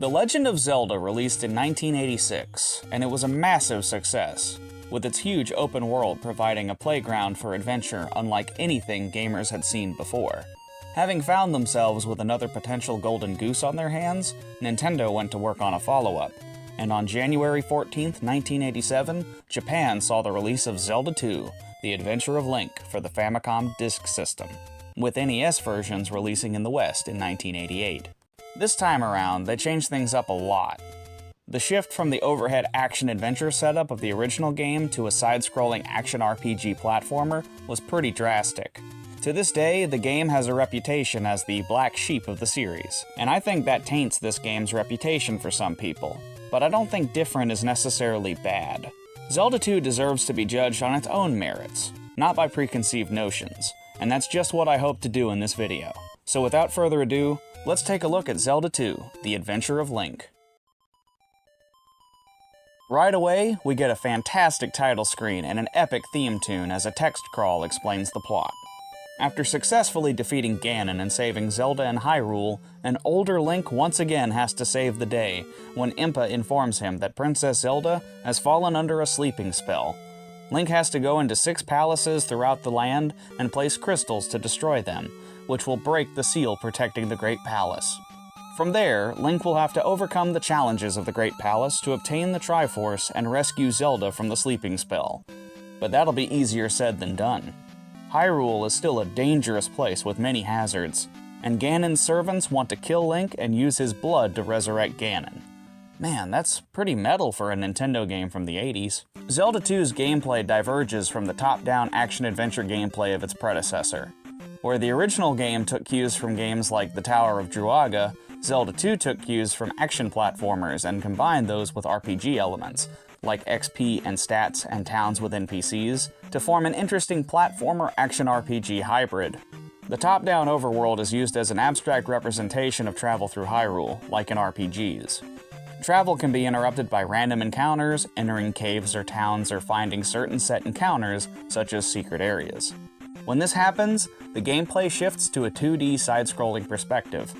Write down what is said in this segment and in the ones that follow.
The Legend of Zelda released in 1986, and it was a massive success, with its huge open world providing a playground for adventure unlike anything gamers had seen before. Having found themselves with another potential golden goose on their hands, Nintendo went to work on a follow-up, and on January 14, 1987, Japan saw the release of Zelda II, The Adventure of Link for the Famicom Disk System, with NES versions releasing in the West in 1988. This time around, they changed things up a lot. The shift from the overhead action-adventure setup of the original game to a side-scrolling action RPG platformer was pretty drastic. To this day, the game has a reputation as the black sheep of the series, and I think that taints this game's reputation for some people. But I don't think different is necessarily bad. Zelda II deserves to be judged on its own merits, not by preconceived notions, and that's just what I hope to do in this video. So without further ado, let's take a look at Zelda II, The Adventure of Link. Right away, we get a fantastic title screen and an epic theme tune as a text crawl explains the plot. After successfully defeating Ganon and saving Zelda and Hyrule, an older Link once again has to save the day when Impa informs him that Princess Zelda has fallen under a sleeping spell. Link has to go into 6 palaces throughout the land and place crystals to destroy them, which will break the seal protecting the Great Palace. From there, Link will have to overcome the challenges of the Great Palace to obtain the Triforce and rescue Zelda from the sleeping spell. But that'll be easier said than done. Hyrule is still a dangerous place with many hazards, and Ganon's servants want to kill Link and use his blood to resurrect Ganon. Man, that's pretty metal for a Nintendo game from the 80s. Zelda 2's gameplay diverges from the top-down action-adventure gameplay of its predecessor. Where the original game took cues from games like The Tower of Druaga, Zelda 2 took cues from action platformers and combined those with RPG elements, like XP and stats and towns with NPCs, to form an interesting platformer action RPG hybrid. The top-down overworld is used as an abstract representation of travel through Hyrule, like in RPGs. Travel can be interrupted by random encounters, entering caves or towns, or finding certain set encounters, such as secret areas. When this happens, the gameplay shifts to a 2D side-scrolling perspective.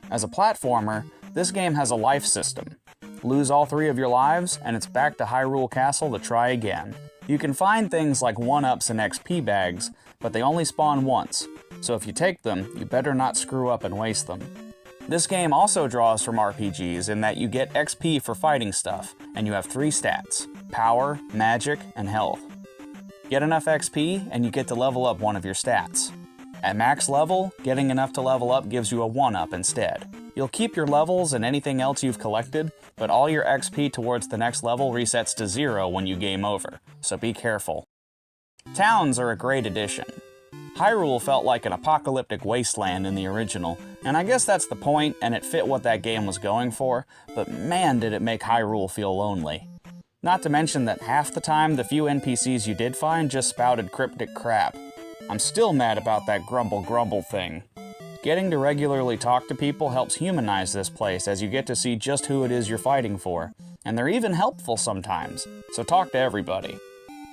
As a platformer, this game has a life system. Lose all 3 of your lives, and it's back to Hyrule Castle to try again. You can find things like 1-ups and XP bags, but they only spawn once, so if you take them, you better not screw up and waste them. This game also draws from RPGs in that you get XP for fighting stuff, and you have 3 stats: power, magic, and health. Get enough XP, and you get to level up one of your stats. At max level, getting enough to level up gives you a 1-up instead. You'll keep your levels and anything else you've collected, but all your XP towards the next level resets to 0 when you game over, so be careful. Towns are a great addition. Hyrule felt like an apocalyptic wasteland in the original, and I guess that's the point, and it fit what that game was going for, but man did it make Hyrule feel lonely. Not to mention that half the time the few NPCs you did find just spouted cryptic crap. I'm still mad about that grumble thing. Getting to regularly talk to people helps humanize this place as you get to see just who it is you're fighting for, and they're even helpful sometimes, so talk to everybody.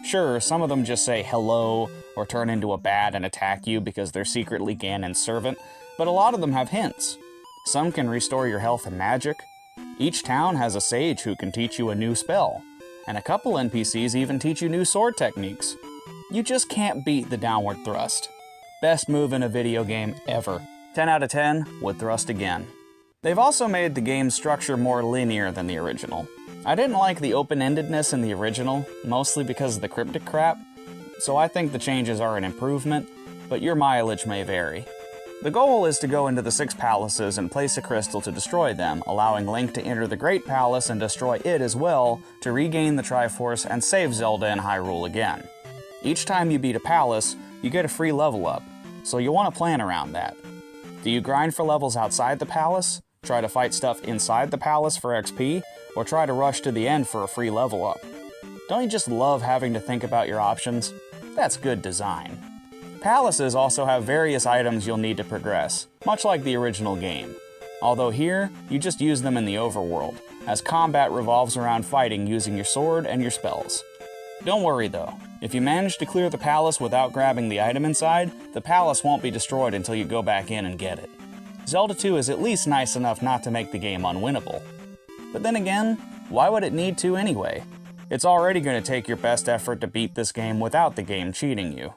Sure, some of them just say hello, or turn into a bat and attack you because they're secretly Ganon's servant, but a lot of them have hints. Some can restore your health and magic. Each town has a sage who can teach you a new spell, and a couple NPCs even teach you new sword techniques. You just can't beat the downward thrust. Best move in a video game ever. 10 out of 10, would thrust again. They've also made the game's structure more linear than the original. I didn't like the open-endedness in the original, mostly because of the cryptic crap, so I think the changes are an improvement, but your mileage may vary. The goal is to go into the 6 palaces and place a crystal to destroy them, allowing Link to enter the Great Palace and destroy it as well to regain the Triforce and save Zelda and Hyrule again. Each time you beat a palace, you get a free level up, so you'll want to plan around that. Do you grind for levels outside the palace, try to fight stuff inside the palace for XP, or try to rush to the end for a free level up? Don't you just love having to think about your options? That's good design. Palaces also have various items you'll need to progress, much like the original game. Although here, you just use them in the overworld, as combat revolves around fighting using your sword and your spells. Don't worry though, if you manage to clear the palace without grabbing the item inside, the palace won't be destroyed until you go back in and get it. Zelda II is at least nice enough not to make the game unwinnable. But then again, why would it need to anyway? It's already going to take your best effort to beat this game without the game cheating you.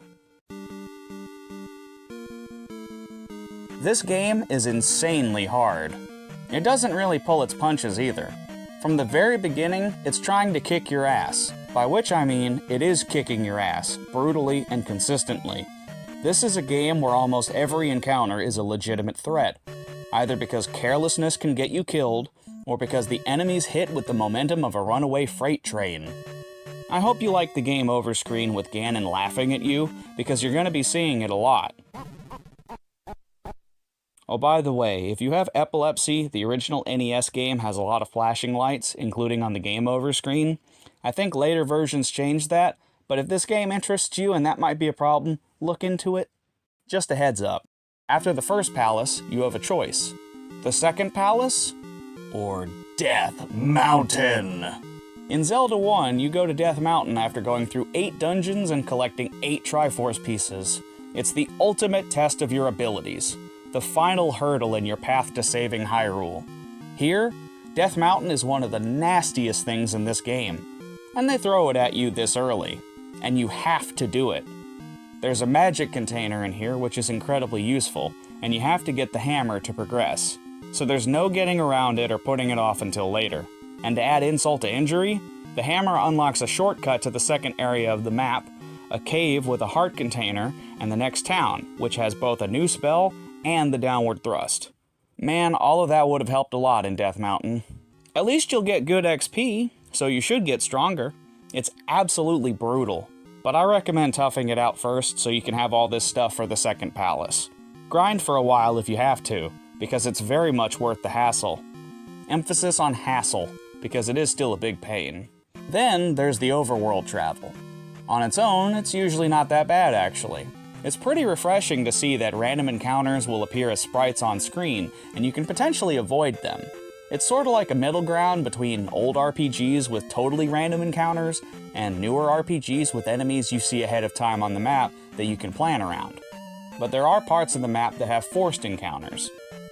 This game is insanely hard. It doesn't really pull its punches either. From the very beginning, it's trying to kick your ass, by which I mean it is kicking your ass, brutally and consistently. This is a game where almost every encounter is a legitimate threat, either because carelessness can get you killed, or because the enemy's hit with the momentum of a runaway freight train. I hope you like the game over screen with Ganon laughing at you, because you're going to be seeing it a lot. Oh, by the way, if you have epilepsy, the original NES game has a lot of flashing lights, including on the game over screen. I think later versions changed that, but if this game interests you and that might be a problem, look into it. Just a heads up. After the first palace, you have a choice. The second palace? Or Death Mountain. In Zelda 1, you go to Death Mountain after going through 8 dungeons and collecting 8 Triforce pieces. It's the ultimate test of your abilities, the final hurdle in your path to saving Hyrule. Here, Death Mountain is one of the nastiest things in this game, and they throw it at you this early, and you have to do it. There's a magic container in here which is incredibly useful, and you have to get the hammer to progress. So there's no getting around it or putting it off until later. And to add insult to injury, the hammer unlocks a shortcut to the second area of the map, a cave with a heart container, and the next town, which has both a new spell and the downward thrust. Man, all of that would have helped a lot in Death Mountain. At least you'll get good XP, so you should get stronger. It's absolutely brutal, but I recommend toughing it out first so you can have all this stuff for the second palace. Grind for a while if you have to, because it's very much worth the hassle. Emphasis on hassle, because it is still a big pain. Then there's the overworld travel. On its own, it's usually not that bad actually. It's pretty refreshing to see that random encounters will appear as sprites on screen, and you can potentially avoid them. It's sort of like a middle ground between old RPGs with totally random encounters, and newer RPGs with enemies you see ahead of time on the map that you can plan around. But there are parts of the map that have forced encounters.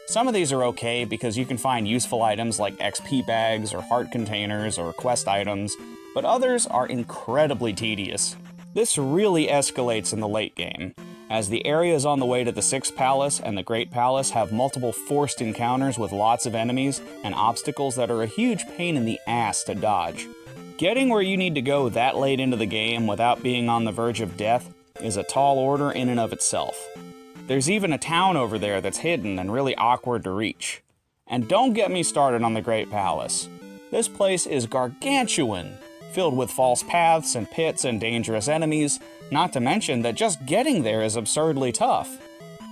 Some of these are okay because you can find useful items like XP bags or heart containers or quest items, but others are incredibly tedious. This really escalates in the late game, as the areas on the way to the 6th Palace and the Great Palace have multiple forced encounters with lots of enemies and obstacles that are a huge pain in the ass to dodge. Getting where you need to go that late into the game without being on the verge of death is a tall order in and of itself. There's even a town over there that's hidden and really awkward to reach. And don't get me started on the Great Palace. This place is gargantuan, filled with false paths and pits and dangerous enemies, not to mention that just getting there is absurdly tough.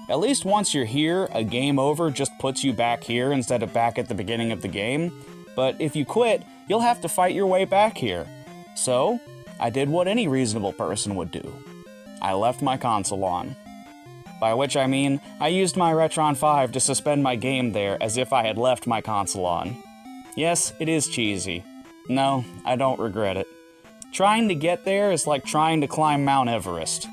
At least once you're here, a game over just puts you back here instead of back at the beginning of the game, but if you quit, you'll have to fight your way back here. So, I did what any reasonable person would do. I left my console on. By which I mean, I used my Retron 5 to suspend my game there as if I had left my console on. Yes, it is cheesy. No, I don't regret it. Trying to get there is like trying to climb Mount Everest.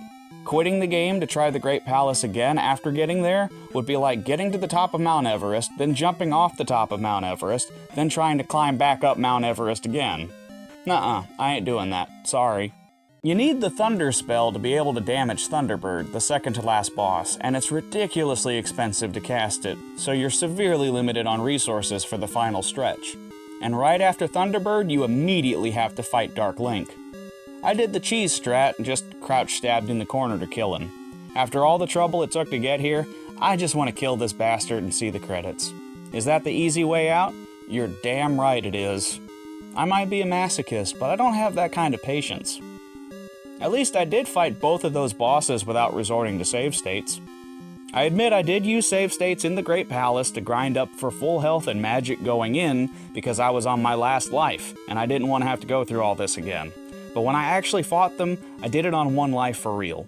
Quitting the game to try the Great Palace again after getting there would be like getting to the top of Mount Everest, then jumping off the top of Mount Everest, then trying to climb back up Mount Everest again. Nuh-uh, I ain't doing that. Sorry. You need the Thunder spell to be able to damage Thunderbird, the second to last boss, and it's ridiculously expensive to cast it, so you're severely limited on resources for the final stretch. And right after Thunderbird, you immediately have to fight Dark Link. I did the cheese strat and just crouch stabbed in the corner to kill him. After all the trouble it took to get here, I just want to kill this bastard and see the credits. Is that the easy way out? You're damn right it is. I might be a masochist, but I don't have that kind of patience. At least I did fight both of those bosses without resorting to save states. I admit I did use save states in the Great Palace to grind up for full health and magic going in because I was on my last life, and I didn't want to have to go through all this again. But when I actually fought them, I did it on one life for real.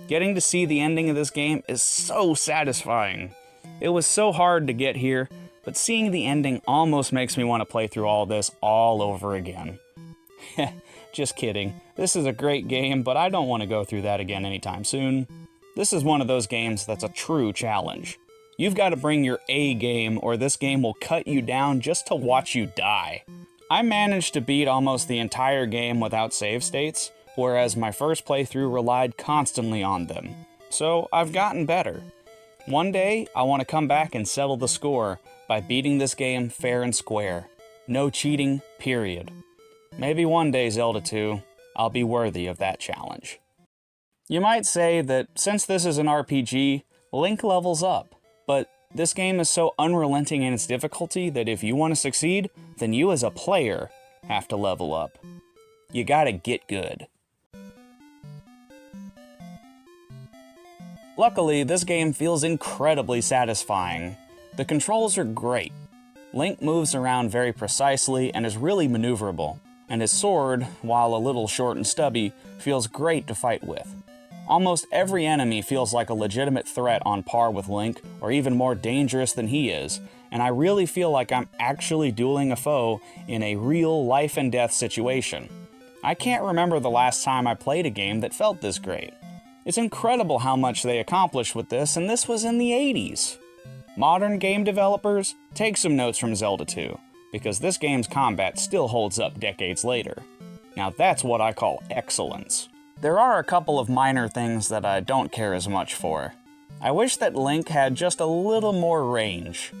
Getting to see the ending of this game is so satisfying. It was so hard to get here, but seeing the ending almost makes me want to play through all this all over again. Just kidding. This is a great game, but I don't want to go through that again anytime soon. This is one of those games that's a true challenge. You've got to bring your A game or this game will cut you down just to watch you die. I managed to beat almost the entire game without save states, whereas my first playthrough relied constantly on them. So I've gotten better. One day, I want to come back and settle the score by beating this game fair and square. No cheating, period. Maybe one day, Zelda II, I'll be worthy of that challenge. You might say that since this is an RPG, Link levels up, but this game is so unrelenting in its difficulty that if you want to succeed, then you as a player have to level up. You gotta get good. Luckily, this game feels incredibly satisfying. The controls are great. Link moves around very precisely and is really maneuverable, and his sword, while a little short and stubby, feels great to fight with. Almost every enemy feels like a legitimate threat on par with Link, or even more dangerous than he is, and I really feel like I'm actually dueling a foe in a real life and death situation. I can't remember the last time I played a game that felt this great. It's incredible how much they accomplished with this, and this was in the 80s. Modern game developers, take some notes from Zelda II, because this game's combat still holds up decades later. Now that's what I call excellence. There are a couple of minor things that I don't care as much for. I wish that Link had just a little more range.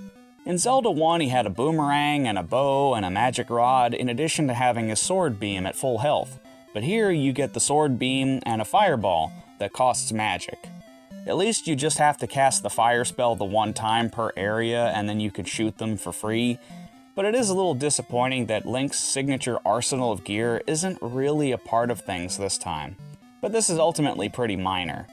In Zelda I, he had a boomerang and a bow and a magic rod in addition to having a sword beam at full health, but here you get the sword beam and a fireball that costs magic. At least you just have to cast the fire spell the one time per area and then you can shoot them for free. But it is a little disappointing that Link's signature arsenal of gear isn't really a part of things this time. But this is ultimately pretty minor.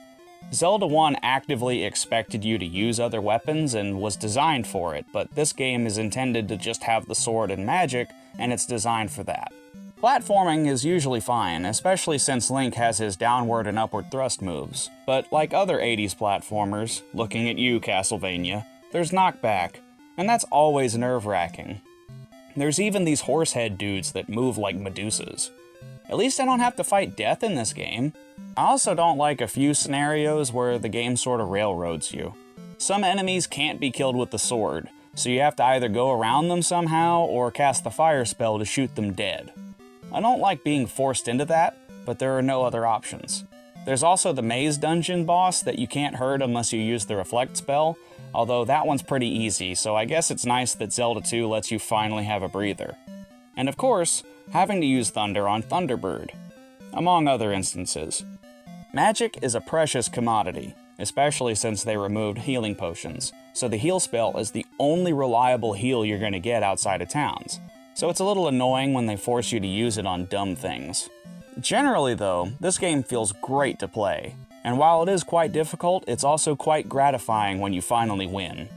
Zelda I actively expected you to use other weapons and was designed for it, but this game is intended to just have the sword and magic, and it's designed for that. Platforming is usually fine, especially since Link has his downward and upward thrust moves. But like other 80s platformers, looking at you, Castlevania, there's knockback, and that's always nerve-wracking. There's even these horsehead dudes that move like Medusas. At least I don't have to fight death in this game. I also don't like a few scenarios where the game sort of railroads you. Some enemies can't be killed with the sword, so you have to either go around them somehow or cast the fire spell to shoot them dead. I don't like being forced into that, but there are no other options. There's also the maze dungeon boss that you can't hurt unless you use the reflect spell, although that one's pretty easy, so I guess it's nice that Zelda II lets you finally have a breather. And of course, having to use Thunder on Thunderbird, among other instances. Magic is a precious commodity, especially since they removed healing potions, so the heal spell is the only reliable heal you're going to get outside of towns, so it's a little annoying when they force you to use it on dumb things. Generally though, this game feels great to play, and while it is quite difficult, it's also quite gratifying when you finally win.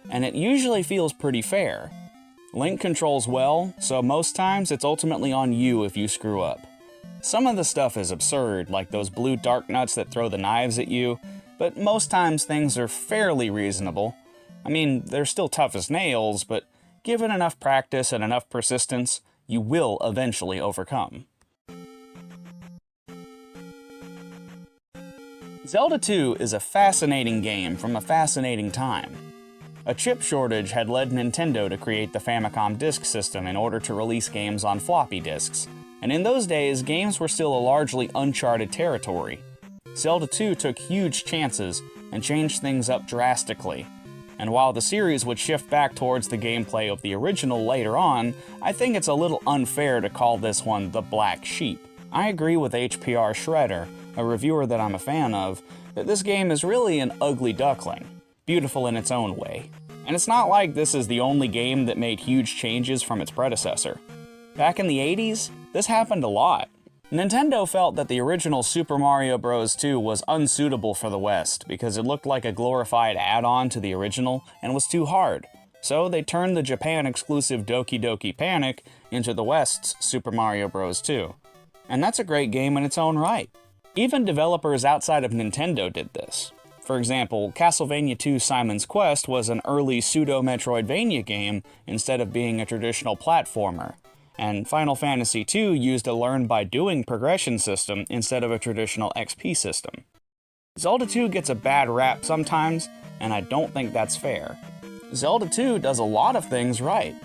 And it usually feels pretty fair. Link controls well, so most times it's ultimately on you if you screw up. Some of the stuff is absurd, like those blue dark nuts that throw the knives at you, but most times things are fairly reasonable. I mean, they're still tough as nails, but given enough practice and enough persistence, you will eventually overcome. Zelda II is a fascinating game from a fascinating time. A chip shortage had led Nintendo to create the Famicom Disk System in order to release games on floppy disks, and in those days, games were still a largely uncharted territory. Zelda II took huge chances and changed things up drastically, and while the series would shift back towards the gameplay of the original later on, I think it's a little unfair to call this one the Black Sheep. I agree with HPR Shredder, a reviewer that I'm a fan of, that this game is really an ugly duckling, beautiful in its own way. And it's not like this is the only game that made huge changes from its predecessor. Back in the 80s, this happened a lot. Nintendo felt that the original Super Mario Bros. 2 was unsuitable for the West because it looked like a glorified add-on to the original and was too hard. So they turned the Japan-exclusive Doki Doki Panic into the West's Super Mario Bros. 2. And that's a great game in its own right. Even developers outside of Nintendo did this. For example, Castlevania II Simon's Quest was an early pseudo-Metroidvania game instead of being a traditional platformer, and Final Fantasy II used a learn-by-doing progression system instead of a traditional XP system. Zelda II gets a bad rap sometimes and I don't think that's fair. Zelda II does a lot of things right.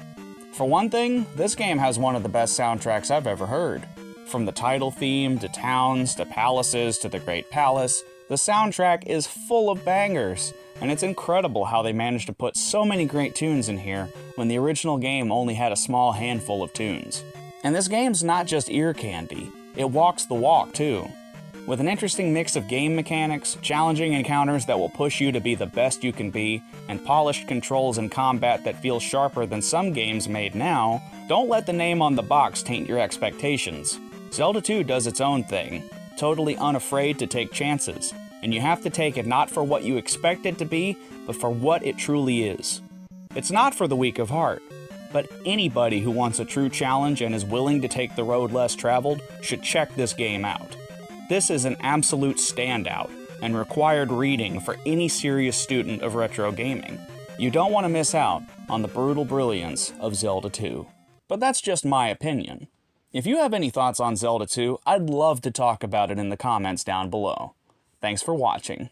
For one thing, this game has one of the best soundtracks I've ever heard. From the title theme, to towns, to palaces, to the Great Palace, the soundtrack is full of bangers, and it's incredible how they managed to put so many great tunes in here when the original game only had a small handful of tunes. And this game's not just ear candy, it walks the walk too. With an interesting mix of game mechanics, challenging encounters that will push you to be the best you can be, and polished controls and combat that feel sharper than some games made now, don't let the name on the box taint your expectations. Zelda 2 does its own thing, totally unafraid to take chances, and you have to take it not for what you expect it to be, but for what it truly is. It's not for the weak of heart, but anybody who wants a true challenge and is willing to take the road less traveled should check this game out. This is an absolute standout, and required reading for any serious student of retro gaming. You don't want to miss out on the brutal brilliance of Zelda 2. But that's just my opinion. If you have any thoughts on Zelda 2, I'd love to talk about it in the comments down below. Thanks for watching.